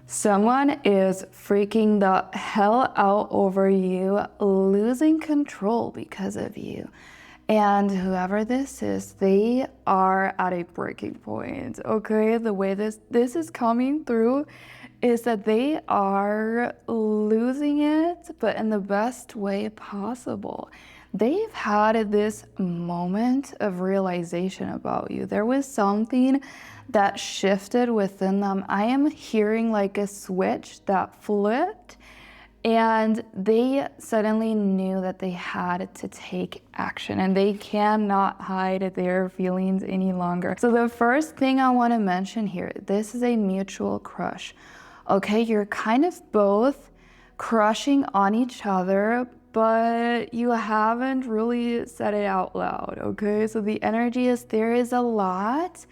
Someone is freaking the hell out over you, losing control because of you. And whoever this is, they are at a breaking point, okay? The way this is coming through is that they are losing it, but in the best way possible. They've had this moment of realization about you. There was something that shifted within them. I am hearing like a switch that flipped, and they suddenly knew that they had to take action and they cannot hide their feelings any longer. So the first thing I want to mention here, this is a mutual crush. Okay, you're kind of both crushing on each other, but you haven't really said it out loud, okay? So the energy is there is a lot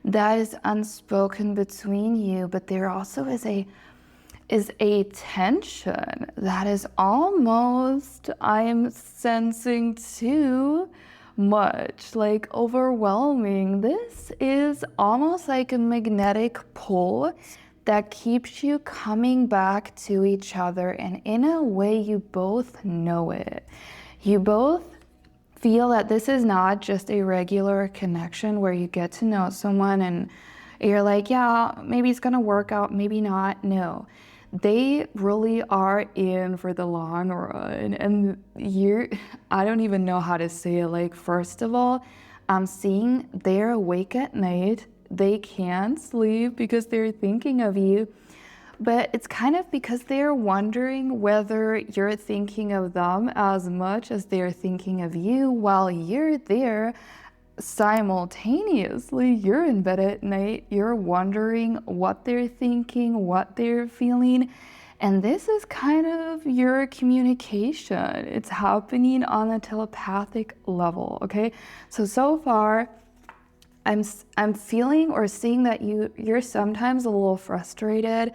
that is unspoken between you, but there also is a tension that is almost, I'm sensing too much, like overwhelming. This is almost like a magnetic pull that keeps you coming back to each other, and in a way you both know it. You both feel that this is not just a regular connection where you get to know someone and you're like, yeah, maybe it's gonna work out, maybe not. No, they really are in for the long run. And I don't even know how to say it. Like, first of all, I'm seeing they're awake at night. They can't sleep because they're thinking of you. But it's kind of because they're wondering whether you're thinking of them as much as they're thinking of you while you're there. Simultaneously, you're in bed at night, you're wondering what they're thinking, what they're feeling. And this is kind of your communication. It's happening on a telepathic level, okay? So far, I'm feeling or seeing that you're sometimes a little frustrated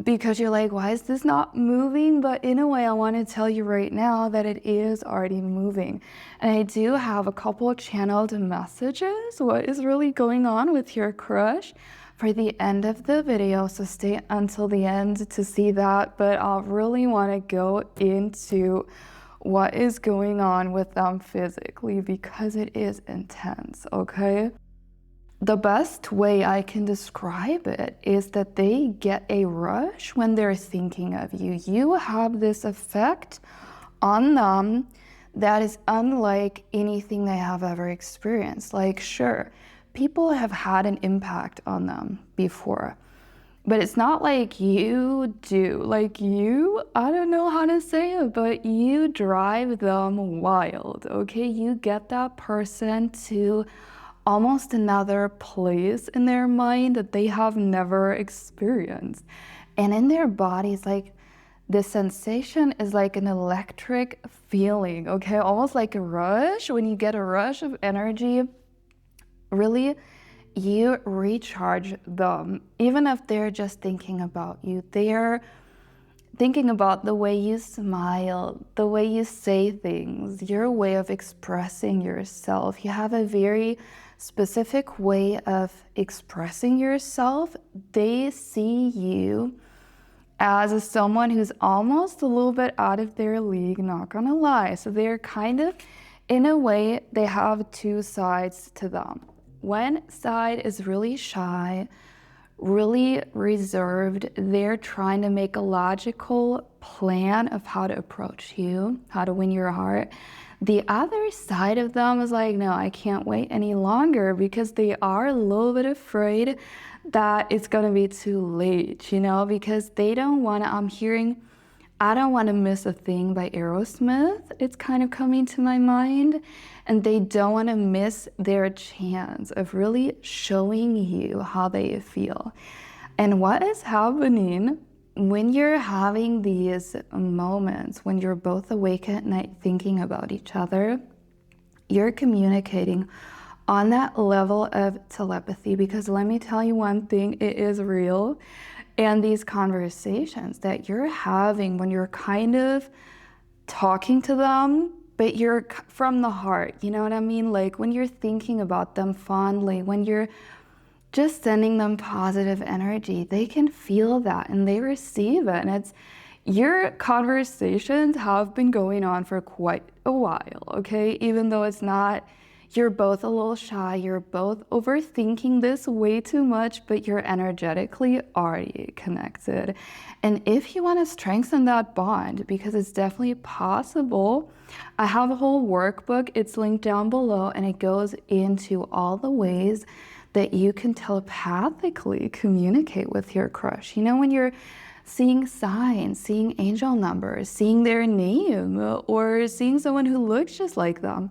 because you're like, why is this not moving? But in a way, I want to tell you right now that it is already moving. And I do have a couple of channeled messages. What is really going on with your crush for the end of the video? So stay until the end to see that. But I really want to go into what is going on with them physically because it is intense, okay? The best way I can describe it is that they get a rush when they're thinking of you. You have this effect on them that is unlike anything they have ever experienced. Like, sure, people have had an impact on them before, but it's not like you do. Like, I don't know how to say it, but you drive them wild, okay? You get that person to almost another place in their mind that they have never experienced. And in their bodies, like, the sensation is like an electric feeling, okay? Almost like a rush. When you get a rush of energy, really, you recharge them. Even if they're just thinking about you, they're thinking about the way you smile, the way you say things, your way of expressing yourself. You have a very specific way of expressing yourself. They see you as someone who's almost a little bit out of their league, not gonna lie. So they're kind of, in a way, they have two sides to them. One side is really shy, really reserved. They're trying to make a logical plan of how to approach you, how to win your heart. The other side of them is like, no, I can't wait any longer, because they are a little bit afraid that it's gonna be too late, because they don't wanna, I'm hearing, I don't want to miss a thing by Aerosmith. It's kind of coming to my mind. And they don't want to miss their chance of really showing you how they feel. And what is happening when you're having these moments, when you're both awake at night thinking about each other, you're communicating on that level of telepathy. Because let me tell you one thing, it is real. And these conversations that you're having when you're kind of talking to them, but you're from the heart, you know what I mean? Like when you're thinking about them fondly, when you're just sending them positive energy. They can feel that and they receive it. And it's your conversations have been going on for quite a while, okay? Even though it's not, you're both a little shy, you're both overthinking this way too much, but you're energetically already connected. And if you want to strengthen that bond, because it's definitely possible, I have a whole workbook, it's linked down below, and it goes into all the ways that you can telepathically communicate with your crush. You know, when you're seeing signs, seeing angel numbers, seeing their name, or seeing someone who looks just like them.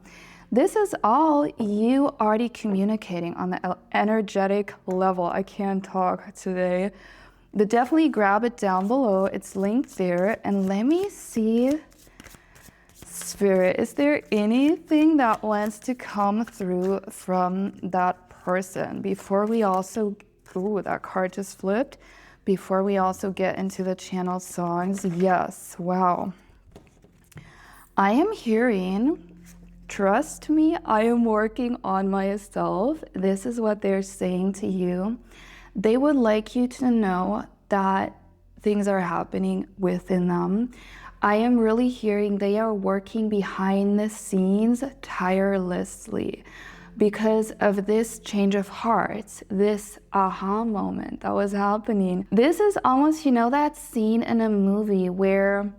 This is all you already communicating on the energetic level. I can't talk today. But definitely grab it down below. It's linked there. And let me see, Spirit, is there anything that wants to come through from that person before we also, ooh, that card just flipped. Before we also get into the channel songs, yes, wow. I am hearing, trust me, I am working on myself. This is what they're saying to you. They would like you to know that things are happening within them. I am really hearing they are working behind the scenes tirelessly, because of this change of heart, this aha moment that was happening. This is almost, you know, that scene in a movie where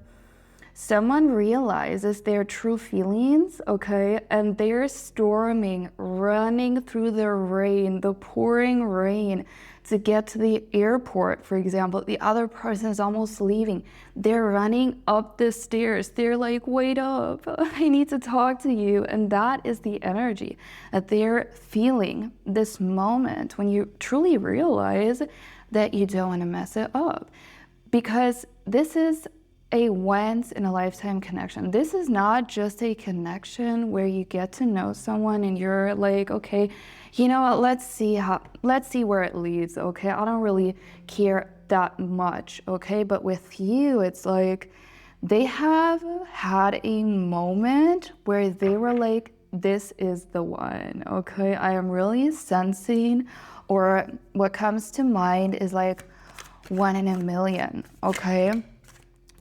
someone realizes their true feelings, okay, and they're storming, running through the rain, the pouring rain, to get to the airport, for example. The other person is almost leaving. They're running up the stairs. They're like, wait up, I need to talk to you. And that is the energy that they're feeling this moment when you truly realize that you don't want to mess it up. Because this is a once in a lifetime connection. This is not just a connection where you get to know someone and you're like, okay, you know what, let's see where it leads, okay? I don't really care that much, okay? But with you, it's like they have had a moment where they were like, this is the one, okay? I am really sensing, or what comes to mind is like 1 in a million, okay?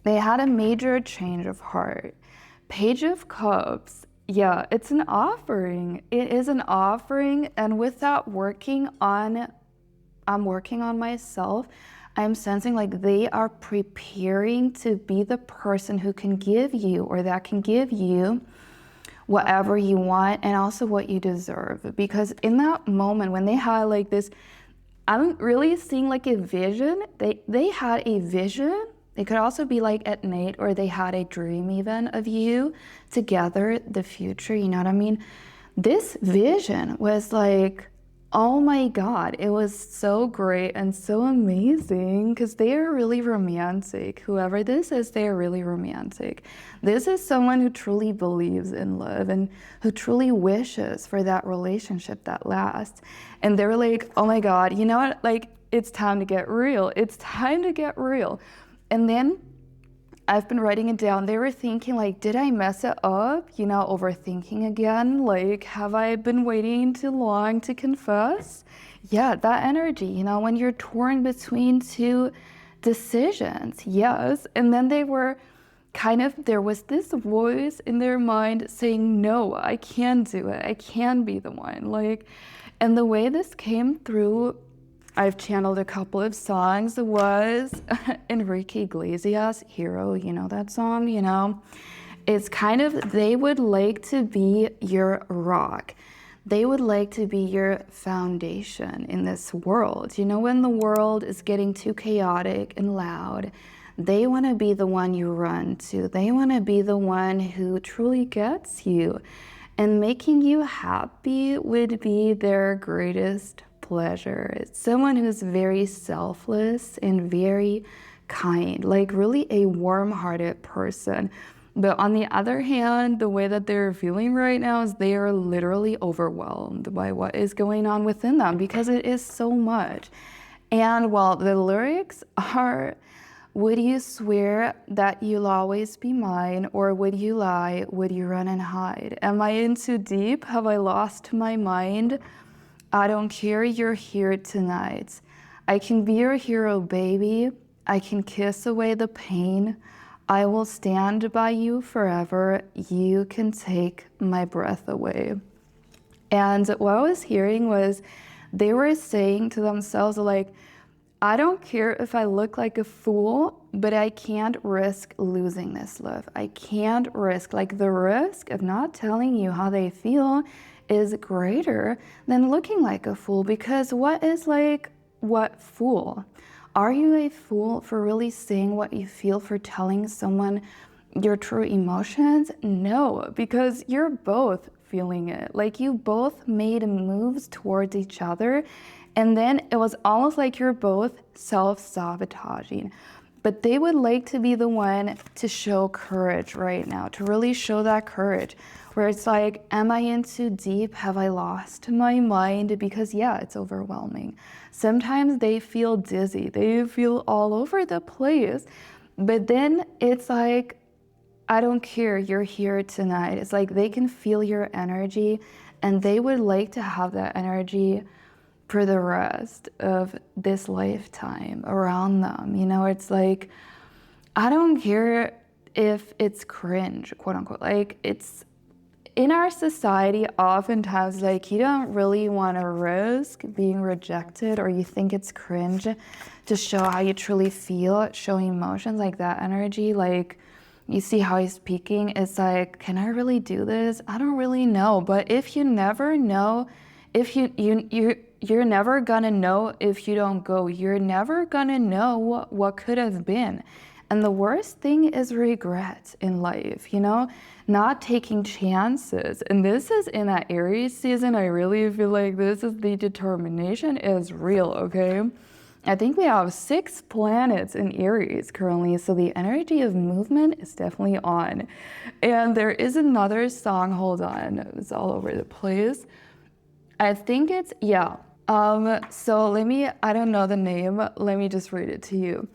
They had a major change of heart. Page of Cups, yeah, it's an offering. It is an offering, and with that I'm working on myself. I'm sensing like they are preparing to be the person who can give you, or that can give you, whatever you want and also what you deserve. Because in that moment when they had like this, I'm really seeing like a vision. They had a vision. It could also be like at night, or they had a dream even of you together, the future, you know what I mean? This vision was like, oh my God, it was so great and so amazing, because they are really romantic. Whoever this is, they are really romantic. This is someone who truly believes in love and who truly wishes for that relationship that lasts. And they're like, oh my God, you know what? Like, it's time to get real. It's time to get real. And then I've been writing it down. They were thinking like, did I mess it up? You know, overthinking again. Like, have I been waiting too long to confess? Yeah, that energy, you know, when you're torn between two decisions. Yes. And then they were there was this voice in their mind saying, no, I can do it. I can be the one. Like, and the way this came through, I've channeled a couple of songs, was Enrique Iglesias, Hero, you know that song, you know? It's kind of, they would like to be your rock. They would like to be your foundation in this world. You know, when the world is getting too chaotic and loud, they want to be the one you run to. They want to be the one who truly gets you. And making you happy would be their greatest pleasure. It's someone who's very selfless and very kind, like really a warm-hearted person. But on the other hand, the way that they're feeling right now is they are literally overwhelmed by what is going on within them, because it is so much. And while the lyrics are, would you swear that you'll always be mine, or would you lie? Would you run and hide? Am I in too deep? Have I lost my mind? I don't care, you're here tonight. I can be your hero, baby. I can kiss away the pain. I will stand by you forever. You can take my breath away. And what I was hearing was they were saying to themselves, like, I don't care if I look like a fool, but I can't risk losing this love. I can't risk, like, the risk of not telling you how they feel is greater than looking like a fool. Because what fool? Are you a fool for really saying what you feel, for telling someone your true emotions? No, because you're both feeling it. Like, you both made moves towards each other, and then it was almost like you're both self-sabotaging. But they would like to be the one to show courage right now, to really show that courage, where it's like, am I in too deep? Have I lost my mind? Because yeah, it's overwhelming. Sometimes they feel dizzy, they feel all over the place, but then it's like, I don't care, you're here tonight. It's like they can feel your energy, and they would like to have that energy for the rest of this lifetime around them. You know, it's like, I don't care if it's cringe, quote unquote. Like, it's in our society, oftentimes, like, you don't really want to risk being rejected, or you think it's cringe to show how you truly feel, show emotions, like that energy. Like, you see how he's speaking, it's like, can I really do this? I don't really know. But if you never know, if you're never gonna know if you don't go. You're never gonna know what could have been. And the worst thing is regret in life, you know, not taking chances. And this is in that Aries season. I really feel like this is the determination is real, okay? I think we have 6 planets in Aries currently, so the energy of movement is definitely on. And there is another song, hold on, it's all over the place. I think it's, yeah. So I don't know the name, let me just read it to you.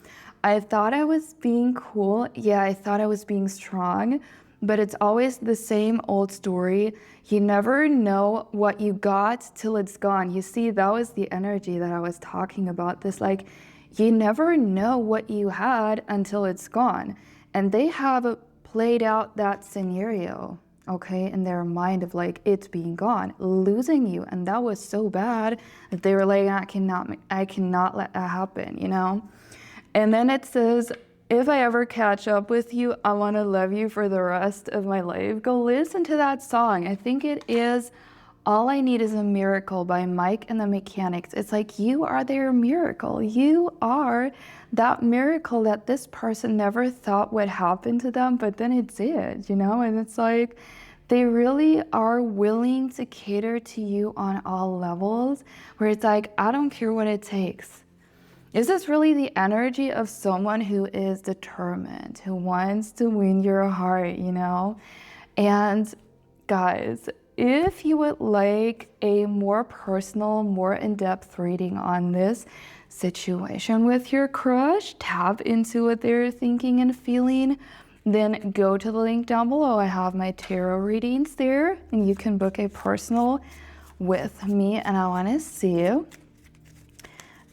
I thought I was being cool, yeah, I thought I was being strong, but it's always the same old story. You never know what you got till it's gone. You see, that was the energy that I was talking about. This, like, you never know what you had until it's gone. And they have played out that scenario, okay, in their mind of, like, it's being gone, losing you. And that was so bad that they were like, I cannot let that happen, you know? And then it says, if I ever catch up with you, I want to love you for the rest of my life. Go listen to that song. I think it is All I Need Is a Miracle by Mike and the Mechanics. It's like, you are their miracle. You are that miracle that this person never thought would happen to them, but then it did, you know? And it's like, they really are willing to cater to you on all levels, where it's like, I don't care what it takes. Is this really the energy of someone who is determined, who wants to win your heart, you know? And guys, if you would like a more personal, more in-depth reading on this situation with your crush, tap into what they're thinking and feeling, then go to the link down below. I have my tarot readings there, and you can book a personal with me. And I want to see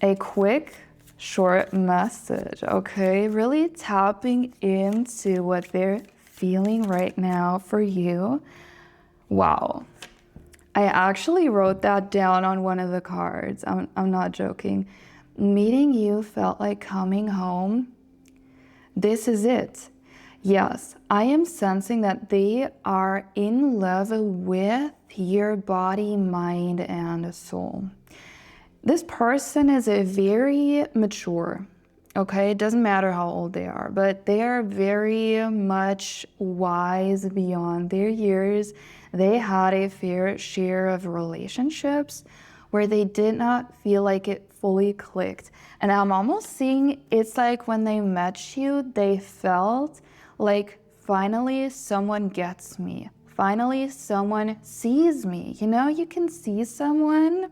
a quick short message, okay? Really tapping into what they're feeling right now for you. Wow. I actually wrote that down on one of the cards. I'm not joking. Meeting you felt like coming home. This is it. Yes, I am sensing that they are in love with your body, mind, and soul. This person is a very mature, okay? It doesn't matter how old they are, but they are very much wise beyond their years. They had a fair share of relationships where they did not feel like it fully clicked. And I'm almost seeing it's like when they met you, they felt like, finally someone gets me. Finally someone sees me. You know, you can see someone,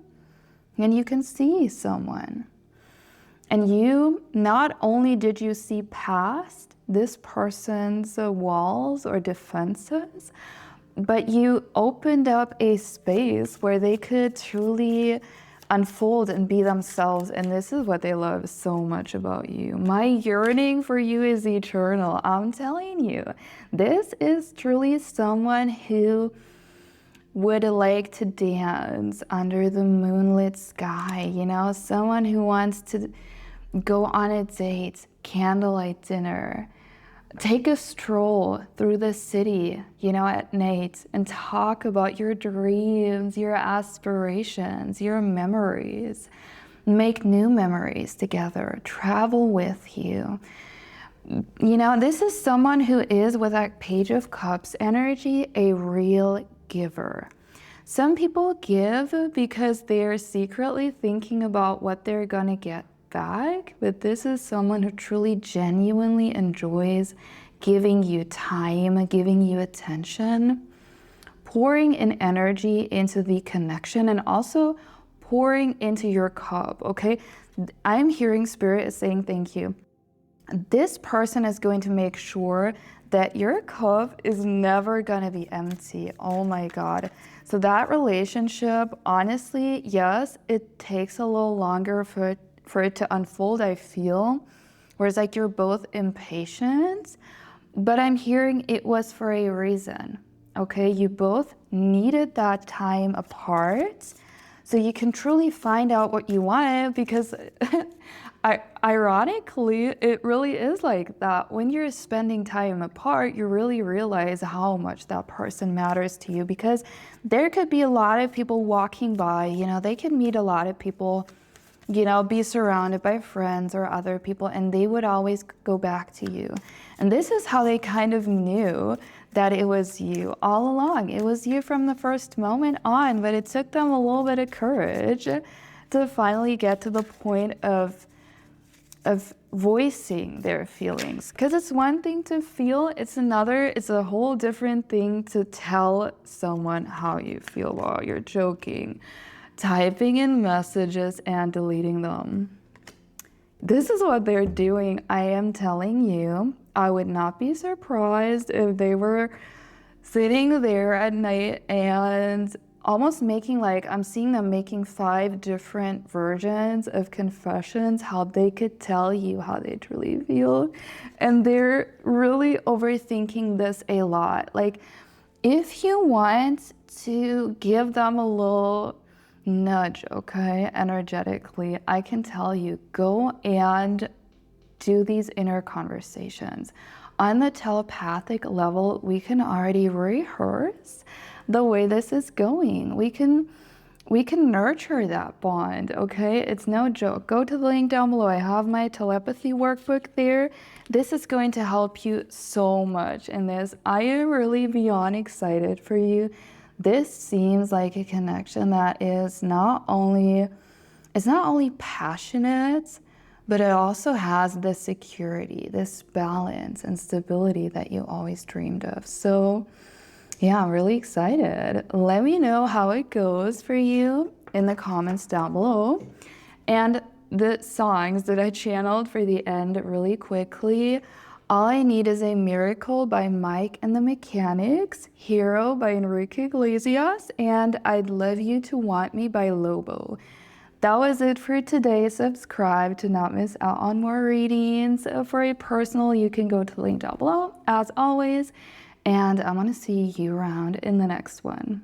and you can see someone. And you, not only did you see past this person's walls or defenses, but you opened up a space where they could truly unfold and be themselves. And this is what they love so much about you. My yearning for you is eternal. I'm telling you, this is truly someone who would like to dance under the moonlit sky, you know, someone who wants to go on a date, candlelight dinner, take a stroll through the city, you know, at night and talk about your dreams, your aspirations, your memories. Make new memories together, travel with you. You know, this is someone who is, with that Page of Cups energy, a real giver. Some people give because they're secretly thinking about what they're gonna get back, but this is someone who truly genuinely enjoys giving you time, giving you attention, pouring in energy into the connection, and also pouring into your cup. Okay, I'm hearing Spirit is saying thank you. This person is going to make sure that your cup is never gonna be empty. Oh my God. So that relationship, honestly, yes, it takes a little longer for it to unfold, I feel. Whereas like you're both impatient, but I'm hearing it was for a reason. Okay, you both needed that time apart so you can truly find out what you want, because ironically, it really is like that. When you're spending time apart, you really realize how much that person matters to you, because there could be a lot of people walking by, you know, they could meet a lot of people, you know, be surrounded by friends or other people, and they would always go back to you. And this is how they kind of knew that it was you all along. It was you from the first moment on, but it took them a little bit of courage to finally get to the point of voicing their feelings. Because it's one thing to feel, it's a whole different thing to tell someone how you feel while you're joking, typing in messages and deleting them. This is what they're doing. I am telling you, I would not be surprised if they were sitting there at night and almost making, like, I'm seeing them making 5 different versions of confessions, how they could tell you how they truly feel. And they're really overthinking this a lot. Like, if you want to give them a little nudge, okay, energetically, I can tell you, go and do these inner conversations. On the telepathic level, we can already rehearse the way this is going. We can nurture that bond, okay? It's no joke. Go to the link down below. I have my telepathy workbook there. This is going to help you so much in this. I am really beyond excited for you. This seems like a connection that is not only passionate, but it also has this security, this balance and stability that you always dreamed of. So yeah, I'm really excited. Let me know how it goes for you in the comments down below. And the songs that I channeled for the end really quickly. All I Need Is a Miracle by Mike and the Mechanics, Hero by Enrique Iglesias, and I'd Love You to Want Me by Lobo. That was it for today. Subscribe to not miss out on more readings. For a personal, you can go to the link down below, as always. And I'm going to see you around in the next one.